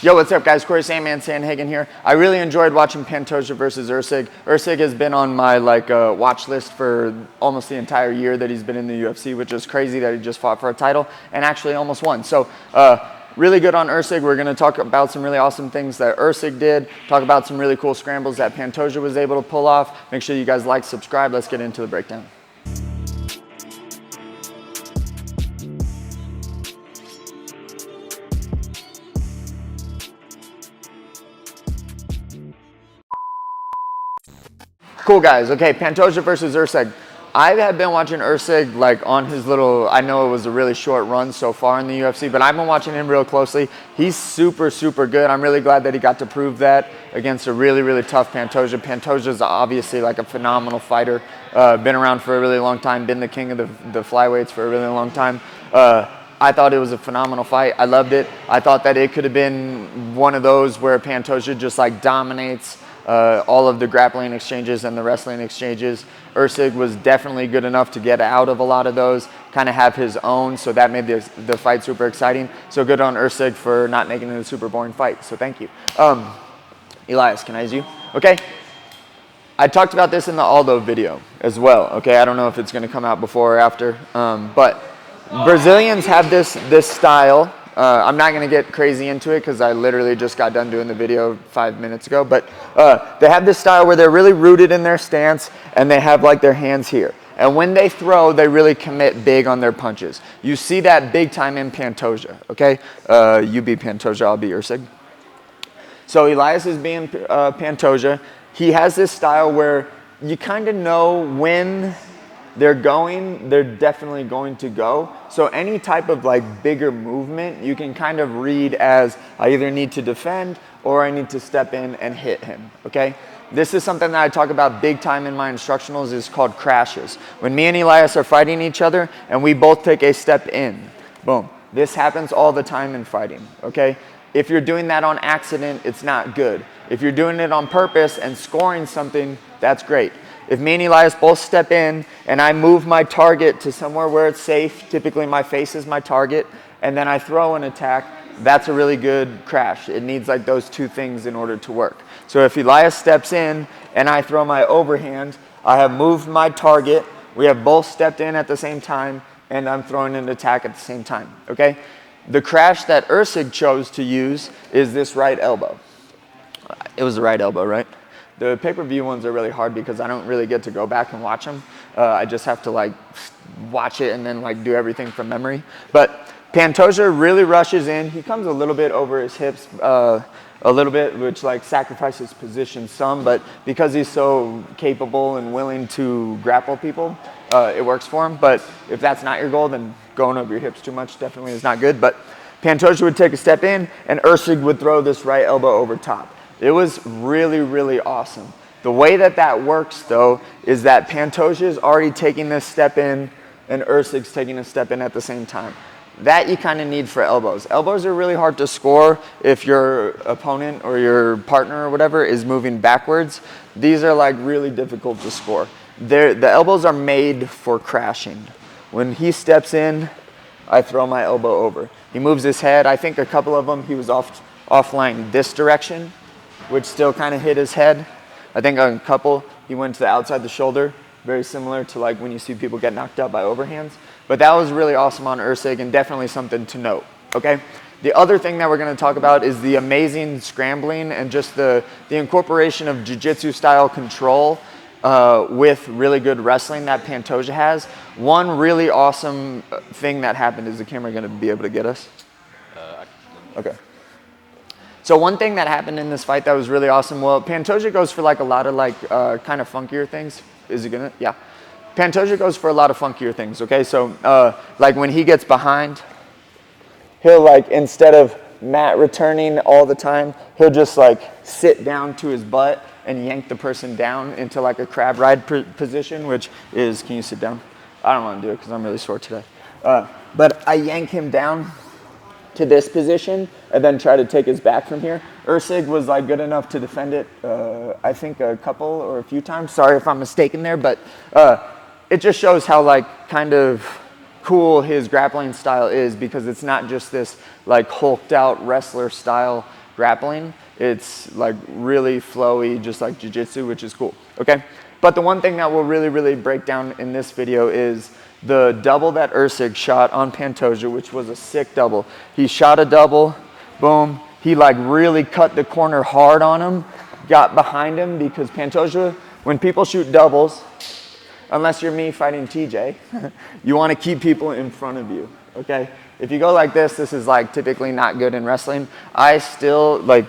Yo, what's up guys? Corey Sandman Sandhagen here. I really enjoyed watching Pantoja versus Erceg. Erceg has been on my watch list for almost the entire year that he's been in the UFC, which is crazy that he just fought for a title and actually almost won. So really good on Erceg. We're gonna talk about some really awesome things that Erceg did, talk about some really cool scrambles that Pantoja was able to pull off. Make sure you guys like, subscribe. Let's get into the breakdown. Cool guys, okay, Pantoja versus Erceg. I have been watching Erceg on his little, I know it was a really short run so far in the UFC, but I've been watching him real closely. He's super, super good. I'm really glad that he got to prove that against a really, really tough Pantoja. Pantoja's obviously a phenomenal fighter. Been around for a really long time, been the king of the flyweights for a really long time. I thought it was a phenomenal fight. I loved it. I thought that it could have been one of those where Pantoja just dominates all of the grappling exchanges and the wrestling exchanges. Erceg was definitely good enough to get out of a lot of those, kind of have his own, so that made the fight super exciting. So good on Erceg for not making it a super boring fight, so thank you. Elias, can I use you? Okay. I talked about this in the Aldo video as well, okay? I don't know if it's gonna come out before or after, but Brazilians have this style. I'm not going to get crazy into it because I literally just got done doing the video 5 minutes ago, but they have this style where they're really rooted in their stance and they have their hands here. And when they throw, they really commit big on their punches. You see that big time in Pantoja, okay? You be Pantoja, I'll be Erceg. So Elias is being Pantoja. He has this style where you kind of know when they're definitely going to go. So any type of bigger movement, you can kind of read as I either need to defend or I need to step in and hit him, okay? This is something that I talk about big time in my instructionals, is called crashes. When me and Elias are fighting each other and we both take a step in, boom. This happens all the time in fighting, okay? If you're doing that on accident, it's not good. If you're doing it on purpose and scoring something, that's great. If me and Elias both step in and I move my target to somewhere where it's safe, typically my face is my target, and then I throw an attack, that's a really good crash. It needs those two things in order to work. So if Elias steps in and I throw my overhand, I have moved my target, we have both stepped in at the same time, and I'm throwing an attack at the same time, okay? The crash that Erceg chose to use is this right elbow. It was the right elbow, right? The pay-per-view ones are really hard because I don't really get to go back and watch them. I just have to watch it and then do everything from memory. But Pantoja really rushes in. He comes a little bit over his hips, a little bit, which sacrifices position some, but because he's so capable and willing to grapple people, it works for him. But if that's not your goal, then going over your hips too much definitely is not good. But Pantoja would take a step in and Erceg would throw this right elbow over top. It was really, really awesome. The way that works, though, is that Pantoja is already taking this step in and Erceg's taking a step in at the same time. That you kind of need for elbows. Elbows are really hard to score if your opponent or your partner or whatever is moving backwards. These are really difficult to score. The elbows are made for crashing. When he steps in, I throw my elbow over. He moves his head. I think a couple of them he was offline this direction, which still kind of hit his head. I think on a couple, he went to the outside the shoulder, very similar to when you see people get knocked out by overhands. But that was really awesome on Erceg and definitely something to note, okay? The other thing that we're gonna talk about is the amazing scrambling and just the incorporation of jiu-jitsu style control with really good wrestling that Pantoja has. One really awesome thing that happened, is the camera gonna be able to get us? Okay. So one thing that happened in this fight that was really awesome, well, Pantoja goes for a lot of kind of funkier things. Is he gonna? Yeah. Pantoja goes for a lot of funkier things, okay? So when he gets behind, he'll instead of mat returning all the time, he'll just sit down to his butt and yank the person down into a crab ride position, which is, can you sit down? I don't want to do it because I'm really sore today. But I yank him down to this position and then try to take his back from here. Erceg was good enough to defend it, I think a couple or a few times. Sorry if I'm mistaken there, but it just shows how kind of cool his grappling style is, because it's not just this like hulked out wrestler style grappling. It's like really flowy, just like jiu-jitsu, which is cool, okay? But the one thing that will really, really break down in this video is the double that Erceg shot on Pantoja, which was a sick double. He shot a double, boom. He like really cut the corner hard on him, got behind him, because Pantoja, when people shoot doubles, unless you're me fighting TJ, you want to keep people in front of you, okay? If you go like this is like typically not good in wrestling. I still like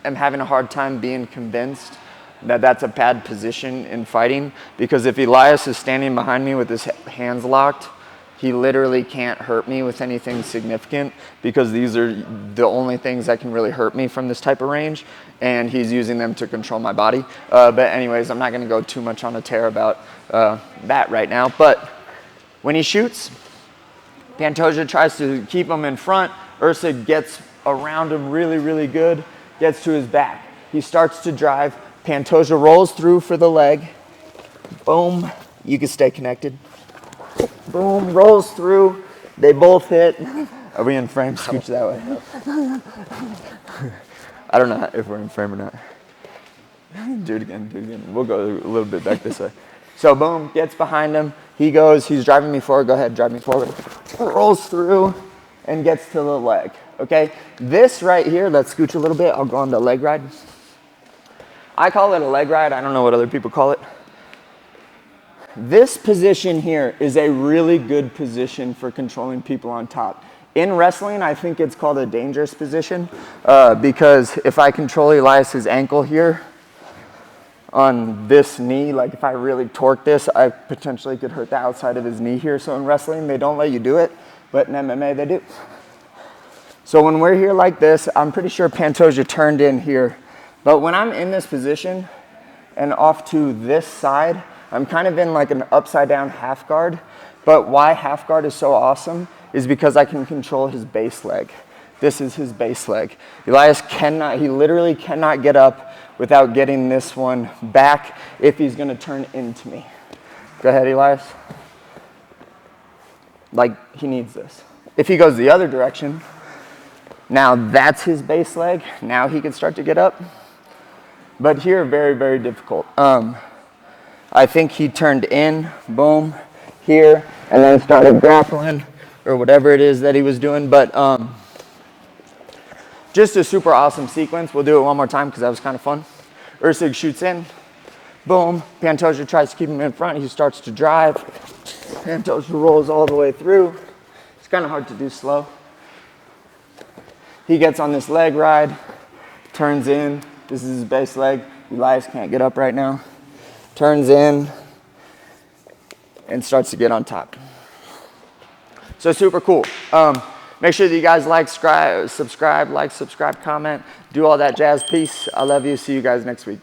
am having a hard time being convinced that that's a bad position in fighting, because if Elias is standing behind me with his hands locked, he literally can't hurt me with anything significant, because these are the only things that can really hurt me from this type of range, and he's using them to control my body. But anyways, I'm not gonna go too much on a tear about that right now. But when he shoots, Pantoja tries to keep him in front. Erceg gets around him really, really good, gets to his back. He starts to drive. Pantoja rolls through for the leg. Boom, you can stay connected. Boom, rolls through. They both hit. Are we in frame? Scooch that way. I don't know if we're in frame or not. Do it again, do it again. We'll go a little bit back this way. So boom, gets behind him. He goes, he's driving me forward. Go ahead, drive me forward. Rolls through and gets to the leg, okay? This right here, let's scooch a little bit. I'll go on the leg ride. I call it a leg ride. I don't know what other people call it. This position here is a really good position for controlling people on top. In wrestling, I think it's called a dangerous position, because if I control Elias's ankle here on this knee, like if I really torque this, I potentially could hurt the outside of his knee here. So in wrestling, they don't let you do it, but in MMA, they do. So when we're here like this, I'm pretty sure Pantoja turned in here. But when I'm in this position and off to this side, I'm kind of in like an upside down half guard. But why half guard is so awesome is because I can control his base leg. This is his base leg. Elias cannot, he literally cannot get up without getting this one back if he's gonna turn into me. Go ahead, Elias. Like, he needs this. If he goes the other direction, now that's his base leg. Now he can start to get up. But here, very, very difficult. I think he turned in, boom, here, and then started grappling or whatever it is that he was doing. But just a super awesome sequence. We'll do it one more time because that was kind of fun. Erceg shoots in, boom. Pantoja tries to keep him in front. He starts to drive. Pantoja rolls all the way through. It's kind of hard to do slow. He gets on this leg ride, turns in. This is his base leg. Elias can't get up right now. Turns in and starts to get on top. So super cool. Make sure that you guys like, subscribe, comment, do all that jazz. Peace. I love you. See you guys next week.